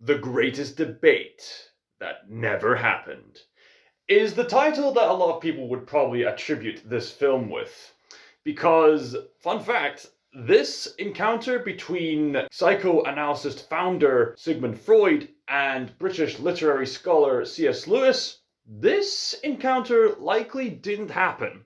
The Greatest Debate That Never Happened is the title that a lot of people would probably attribute this film with. Because, fun fact, this encounter between psychoanalyst founder Sigmund Freud and British literary scholar C.S Lewis, this encounter likely didn't happen.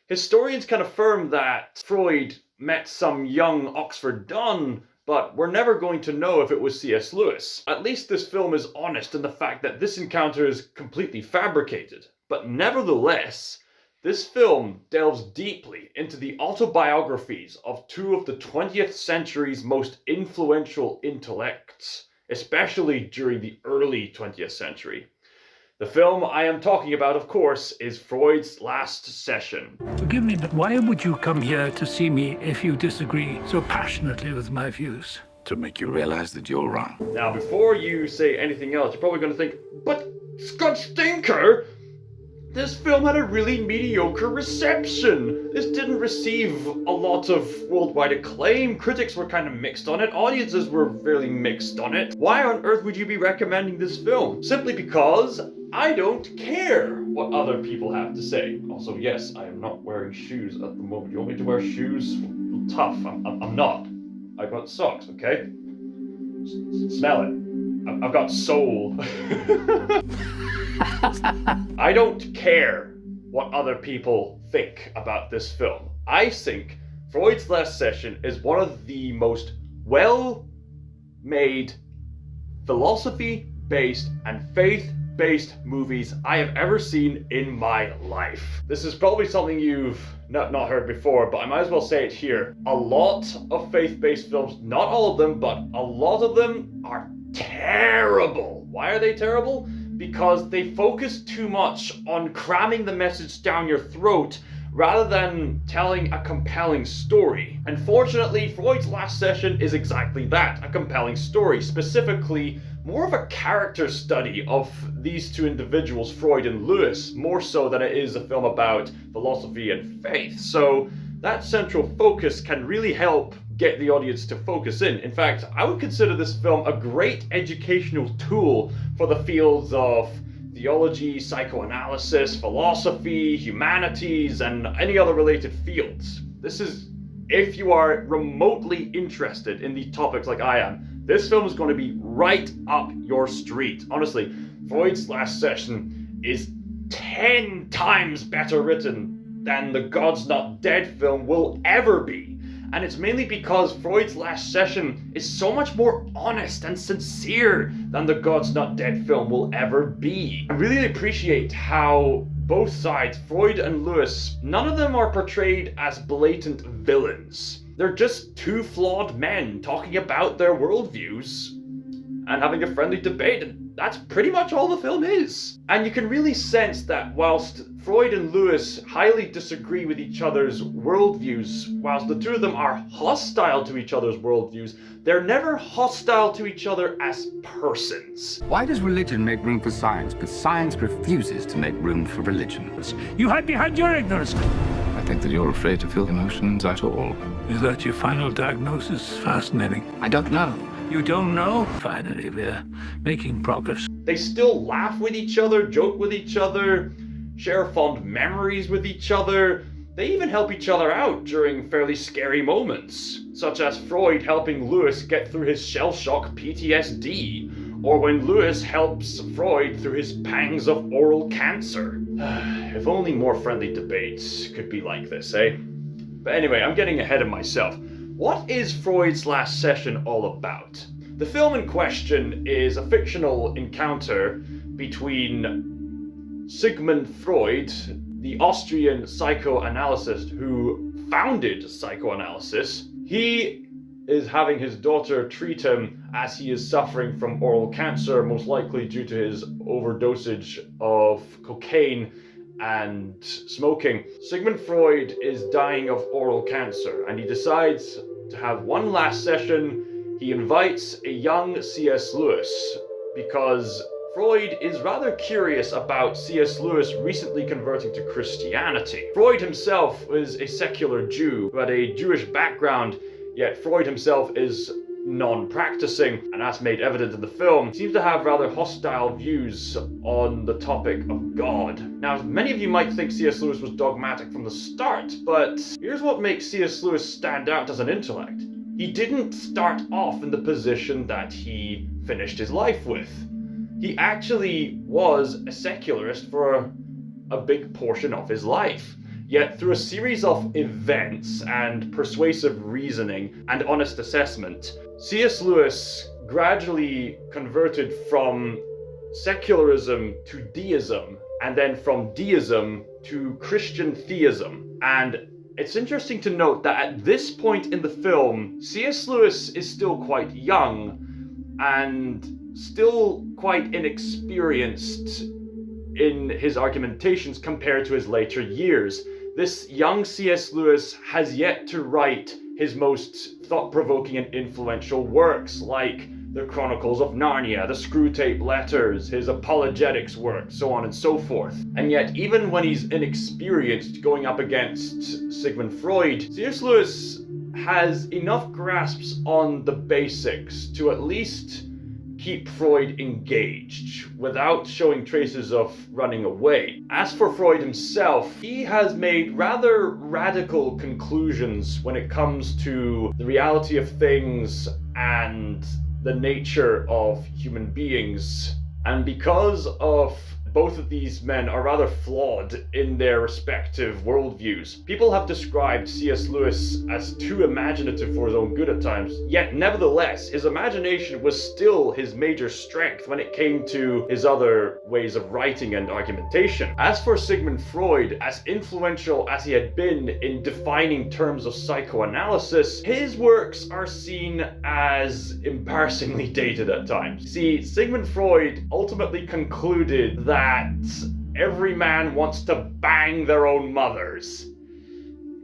Historians can affirm that Freud met some young Oxford don, but we're never going to know if it was C.S. Lewis. At least this film is honest in the fact that this encounter is completely fabricated. But nevertheless, this film delves deeply into the autobiographies of two of the 20th century's most influential intellects, especially during the early 20th century. The film I am talking about, of course, is Freud's Last Session. Forgive me, but why would you come here to see me if you disagree so passionately with my views? To make you realize that you're wrong. Now, before you say anything else, you're probably going to think, but ScotsThinker, this film had a really mediocre reception. This didn't receive a lot of worldwide acclaim. Critics were kind of mixed on it. Audiences were fairly mixed on it. Why on earth would you be recommending this film? Simply because I don't care what other people have to say. Also, yes, I am not wearing shoes at the moment. You want me to wear shoes? Tough. I'm not. I've got socks, okay? Smell it. I've got soul. I don't care what other people think about this film. I think Freud's Last Session is one of the most well-made, philosophy-based and faith-based movies I have ever seen in my life. This is probably something you've not heard before, but I might as well say it here. A lot of faith-based films, not all of them, but a lot of them are terrible. Why are they terrible? Because they focus too much on cramming the message down your throat rather than telling a compelling story. Unfortunately, Freud's Last Session is exactly that, a compelling story, specifically more of a character study of these two individuals, Freud and Lewis, more so than it is a film about philosophy and faith. So that central focus can really help get the audience to focus in. In fact, I would consider this film a great educational tool for the fields of theology, psychoanalysis, philosophy, humanities, and any other related fields. This is, if you are remotely interested in these topics like I am, this film is going to be right up your street. Honestly, Freud's Last Session is 10 times better written than the God's Not Dead film will ever be. And it's mainly because Freud's Last Session is so much more honest and sincere than the God's Not Dead film will ever be. I really appreciate how both sides, Freud and Lewis, none of them are portrayed as blatant villains. They're just two flawed men talking about their worldviews and having a friendly debate, and that's pretty much all the film is. And you can really sense that whilst Freud and Lewis highly disagree with each other's worldviews, whilst the two of them are hostile to each other's worldviews, they're never hostile to each other as persons. Why does religion make room for science, but science refuses to make room for religion? You hide behind your ignorance. I think that you're afraid to feel emotions at all. Is that your final diagnosis? Fascinating. I don't know. You don't know? Finally, we're making progress. They still laugh with each other, joke with each other, share fond memories with each other. They even help each other out during fairly scary moments, such as Freud helping Lewis get through his shell-shock PTSD, or when Lewis helps Freud through his pangs of oral cancer. If only more friendly debates could be like this, eh? But anyway, I'm getting ahead of myself. What is Freud's Last Session all about? The film in question is a fictional encounter between Sigmund Freud, the Austrian psychoanalyst who founded psychoanalysis. He is having his daughter treat him as he is suffering from oral cancer, most likely due to his overdosage of cocaine and smoking. Sigmund Freud is dying of oral cancer, and he decides to have one last session. He invites a young C.S. Lewis because Freud is rather curious about C.S. Lewis recently converting to Christianity. Freud himself is a secular Jew who had a Jewish background, yet Freud himself is non-practicing, and that's made evident in the film, seems to have rather hostile views on the topic of God. Now, many of you might think C.S. Lewis was dogmatic from the start, but here's what makes C.S. Lewis stand out as an intellect. He didn't start off in the position that he finished his life with. He actually was a secularist for a big portion of his life. Yet through a series of events and persuasive reasoning and honest assessment, C.S. Lewis gradually converted from secularism to deism, and then from deism to Christian theism. And it's interesting to note that at this point in the film, C.S. Lewis is still quite young and still quite inexperienced in his argumentations compared to his later years. This young C.S. Lewis has yet to write his most thought-provoking and influential works, like the Chronicles of Narnia, the Screwtape Letters, his apologetics work, so on and so forth. And yet, even when he's inexperienced going up against Sigmund Freud, C.S. Lewis has enough grasps on the basics to at least keep Freud engaged without showing traces of running away. As for Freud himself, he has made rather radical conclusions when it comes to the reality of things and the nature of human beings. And because of both of these men are rather flawed in their respective worldviews, people have described C.S. Lewis as too imaginative for his own good at times, yet nevertheless, his imagination was still his major strength when it came to his other ways of writing and argumentation. As for Sigmund Freud, as influential as he had been in defining terms of psychoanalysis, his works are seen as embarrassingly dated at times. See, Sigmund Freud ultimately concluded that every man wants to bang their own mothers.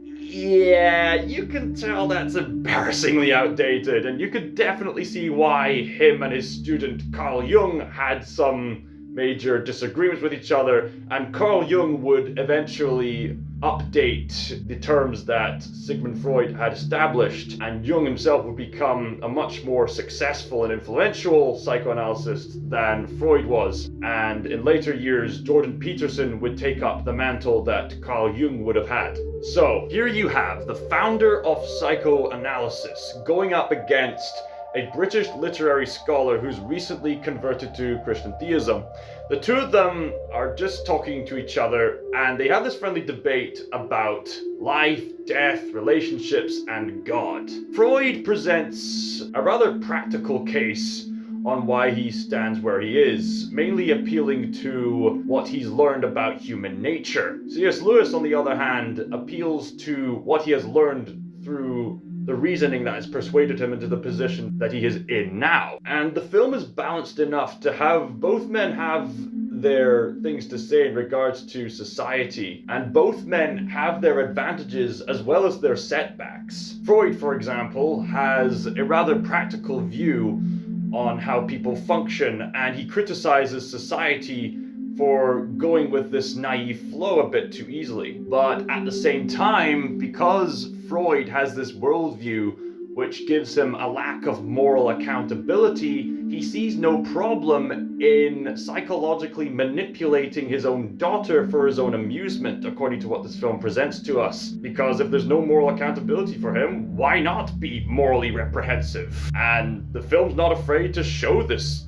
Yeah, you can tell that's embarrassingly outdated, and you could definitely see why him and his student Carl Jung had some major disagreements with each other, and Carl Jung would eventually update the terms that Sigmund Freud had established, and Jung himself would become a much more successful and influential psychoanalyst than Freud was. And in later years, Jordan Peterson would take up the mantle that Carl Jung would have had. So here you have the founder of psychoanalysis going up against a British literary scholar who's recently converted to Christian theism. The two of them are just talking to each other, and they have this friendly debate about life, death, relationships, and God. Freud presents a rather practical case on why he stands where he is, mainly appealing to what he's learned about human nature. C.S. Lewis, on the other hand, appeals to what he has learned through the reasoning that has persuaded him into the position that he is in now. And the film is balanced enough to have both men have their things to say in regards to society, and both men have their advantages as well as their setbacks. Freud, for example, has a rather practical view on how people function, and he criticizes society for going with this naive flow a bit too easily. But at the same time, because Freud has this worldview which gives him a lack of moral accountability, he sees no problem in psychologically manipulating his own daughter for his own amusement, according to what this film presents to us. Because if there's no moral accountability for him, why not be morally reprehensive? And the film's not afraid to show this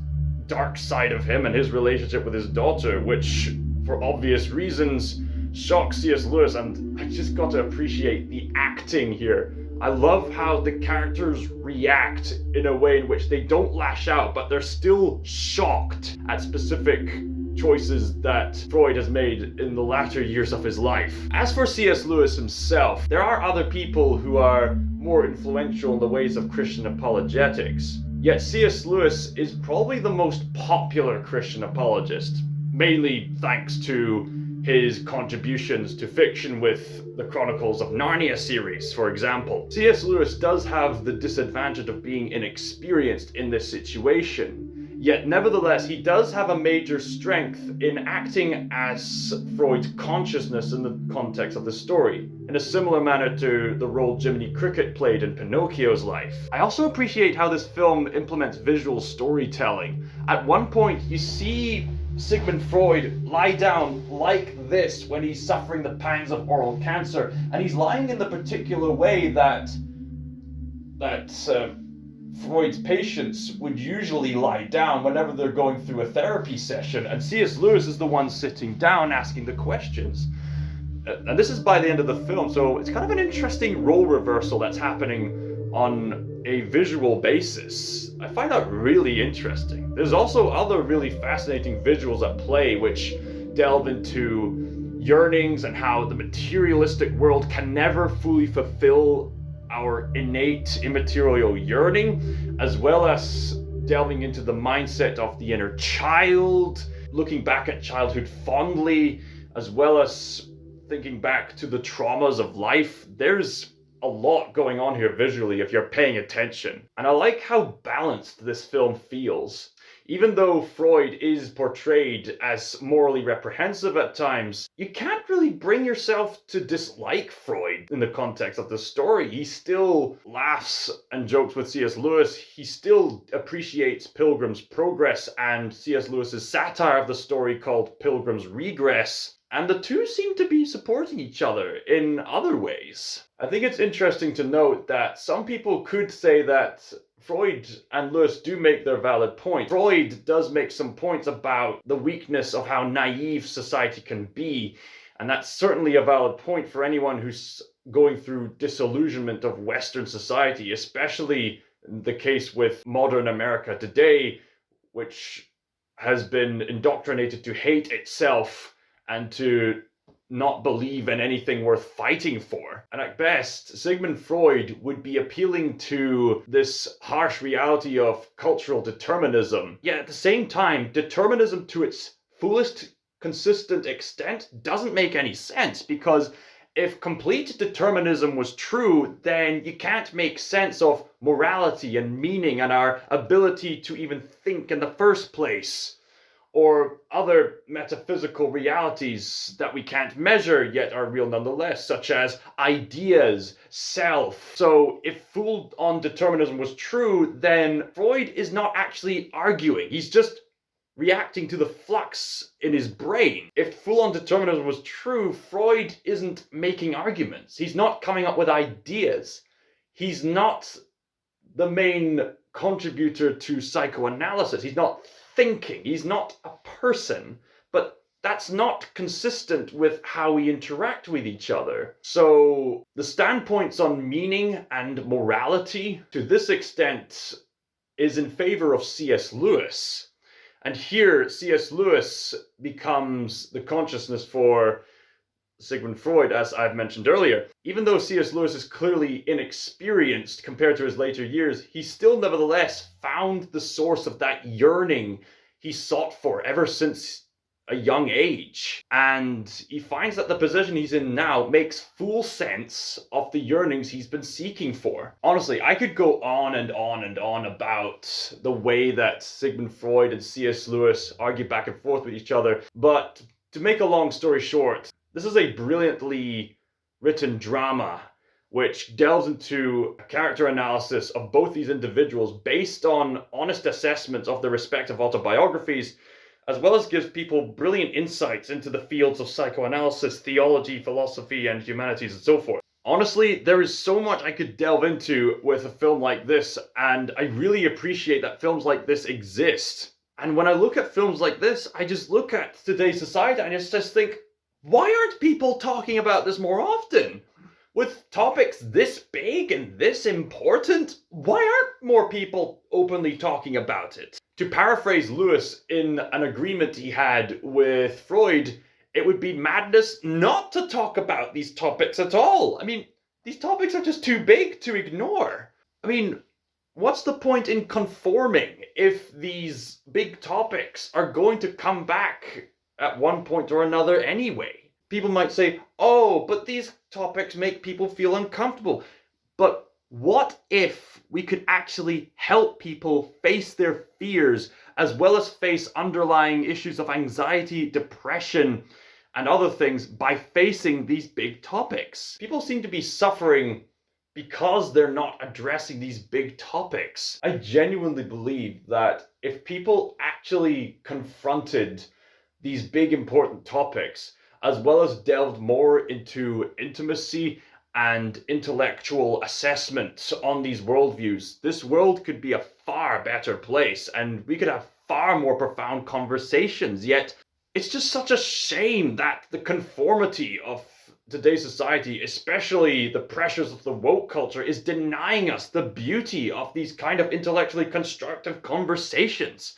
dark side of him and his relationship with his daughter, which, for obvious reasons, shocks C.S. Lewis, and I just got to appreciate the acting here. I love how the characters react in a way in which they don't lash out, but they're still shocked at specific choices that Freud has made in the latter years of his life. As for C.S. Lewis himself, there are other people who are more influential in the ways of Christian apologetics. Yet C.S. Lewis is probably the most popular Christian apologist, mainly thanks to his contributions to fiction with the Chronicles of Narnia series, for example. C.S. Lewis does have the disadvantage of being inexperienced in this situation, Yet nevertheless, he does have a major strength in acting as Freud's consciousness in the context of the story, in a similar manner to the role Jiminy Cricket played in Pinocchio's life. I also appreciate how this film implements visual storytelling. At one point, you see Sigmund Freud lie down like this when he's suffering the pangs of oral cancer, and he's lying in the particular way that Freud's patients would usually lie down whenever they're going through a therapy session, and C.S. Lewis is the one sitting down asking the questions. And this is by the end of the film, so it's kind of an interesting role reversal that's happening on a visual basis. I find that really interesting. There's also other really fascinating visuals at play which delve into yearnings and how the materialistic world can never fully fulfill our innate immaterial yearning, as well as delving into the mindset of the inner child, looking back at childhood fondly, as well as thinking back to the traumas of life. There's a lot going on here visually if you're paying attention. And I like how balanced this film feels. Even though Freud is portrayed as morally reprehensible at times, you can't really bring yourself to dislike Freud in the context of the story. He still laughs and jokes with C.S. Lewis. He still appreciates Pilgrim's Progress and C.S. Lewis's satire of the story called Pilgrim's Regress. And the two seem to be supporting each other in other ways. I think it's interesting to note that some people could say that Freud and Lewis do make their valid point. Freud does make some points about the weakness of how naive society can be, and that's certainly a valid point for anyone who's going through disillusionment of Western society, especially the case with modern America today, which has been indoctrinated to hate itself and to not believe in anything worth fighting for. And at best, Sigmund Freud would be appealing to this harsh reality of cultural determinism. Yet at the same time, determinism to its fullest consistent extent doesn't make any sense, because if complete determinism was true, then you can't make sense of morality and meaning and our ability to even think in the first place, or other metaphysical realities that we can't measure yet are real nonetheless, such as ideas, self. So if full-on determinism was true, then Freud is not actually arguing. He's just reacting to the flux in his brain. If full-on determinism was true, Freud isn't making arguments. He's not coming up with ideas. He's not the main contributor to psychoanalysis. He's not thinking. He's not a person, but that's not consistent with how we interact with each other. So the standpoints on meaning and morality, to this extent, is in favor of C.S. Lewis. And here, C.S. Lewis becomes the consciousness for Sigmund Freud, as I've mentioned earlier. Even though C.S. Lewis is clearly inexperienced compared to his later years, he still nevertheless found the source of that yearning he sought for ever since a young age. And he finds that the position he's in now makes full sense of the yearnings he's been seeking for. Honestly, I could go on and on and on about the way that Sigmund Freud and C.S. Lewis argue back and forth with each other, but to make a long story short, this is a brilliantly written drama which delves into a character analysis of both these individuals based on honest assessments of their respective autobiographies, as well as gives people brilliant insights into the fields of psychoanalysis, theology, philosophy, and humanities, and so forth. Honestly, there is so much I could delve into with a film like this, and I really appreciate that films like this exist. And when I look at films like this, I just look at today's society and I just think, why aren't people talking about this more often? With topics this big and this important, why aren't more people openly talking about it? To paraphrase Lewis in an agreement he had with Freud, it would be madness not to talk about these topics at all. I mean, these topics are just too big to ignore. I mean, what's the point in conforming if these big topics are going to come back at one point or another anyway? People might say, oh, but these topics make people feel uncomfortable. But What if we could actually help people face their fears as well as face underlying issues of anxiety, depression, and other things by facing these big topics? People seem to be suffering because they're not addressing these big topics. I genuinely believe that if people actually confronted these big important topics, as well as delved more into intimacy and intellectual assessments on these worldviews, this world could be a far better place and we could have far more profound conversations. Yet it's just such a shame that the conformity of today's society, especially the pressures of the woke culture, is denying us the beauty of these kind of intellectually constructive conversations.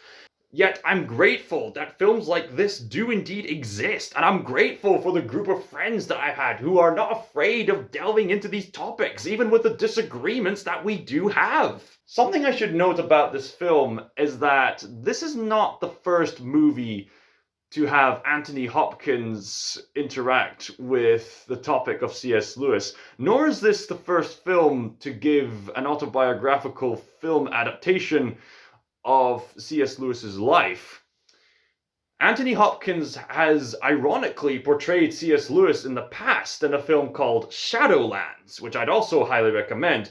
Yet I'm grateful that films like this do indeed exist, and I'm grateful for the group of friends that I've had who are not afraid of delving into these topics, even with the disagreements that we do have. Something I should note about this film is that this is not the first movie to have Anthony Hopkins interact with the topic of C.S. Lewis, nor is this the first film to give an autobiographical film adaptation of C.S. Lewis's life. Anthony Hopkins has ironically portrayed C.S. Lewis in the past in a film called Shadowlands, which I'd also highly recommend.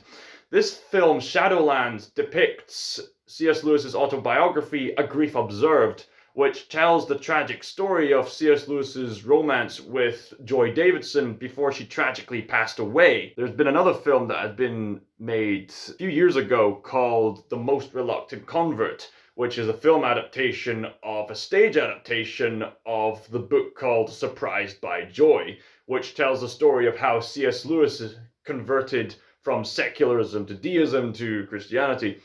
This film, Shadowlands, depicts C.S. Lewis's autobiography, A Grief Observed, which tells the tragic story of C.S. Lewis's romance with Joy Davidson before she tragically passed away. There's been another film that had been made a few years ago called The Most Reluctant Convert, which is a film adaptation of a stage adaptation of the book called Surprised by Joy, which tells the story of how C.S. Lewis converted from secularism to deism to Christianity.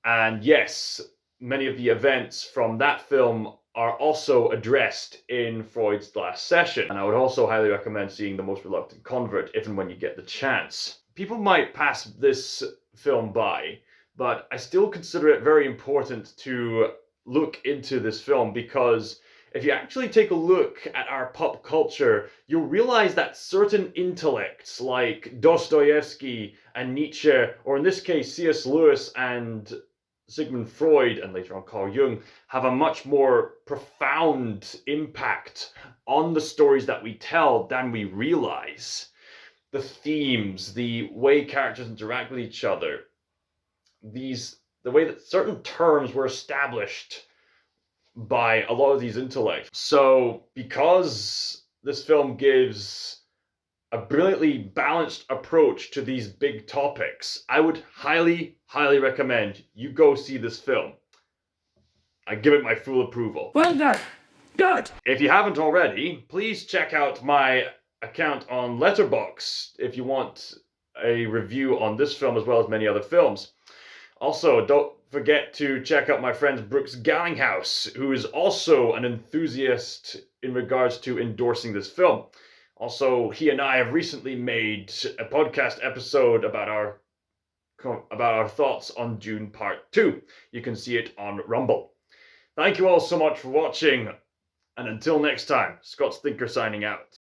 And yes, many of the events from that film are also addressed in Freud's last session. And I would also highly recommend seeing The Most Reluctant Convert if and when you get the chance. People might pass this film by, but I still consider it very important to look into this film, because if you actually take a look at our pop culture, you'll realize that certain intellects like Dostoevsky and Nietzsche, or in this case C.S. Lewis and Sigmund Freud, and later on Carl Jung, have a much more profound impact on the stories that we tell than we realize. The themes, the way characters interact with each other, the way that certain terms were established by a lot of these intellects. So because this film gives a brilliantly balanced approach to these big topics, I would highly, highly recommend you go see this film. I give it my full approval. Well done. Good. If you haven't already, please check out my account on Letterboxd if you want a review on this film as well as many other films. Also, don't forget to check out my friend Brooks Gallinghouse, who is also an enthusiast in regards to endorsing this film. Also, he and I have recently made a podcast episode about our thoughts on Dune Part 2. You can see it on Rumble. Thank you all so much for watching, and until next time, ScotsThinker signing out.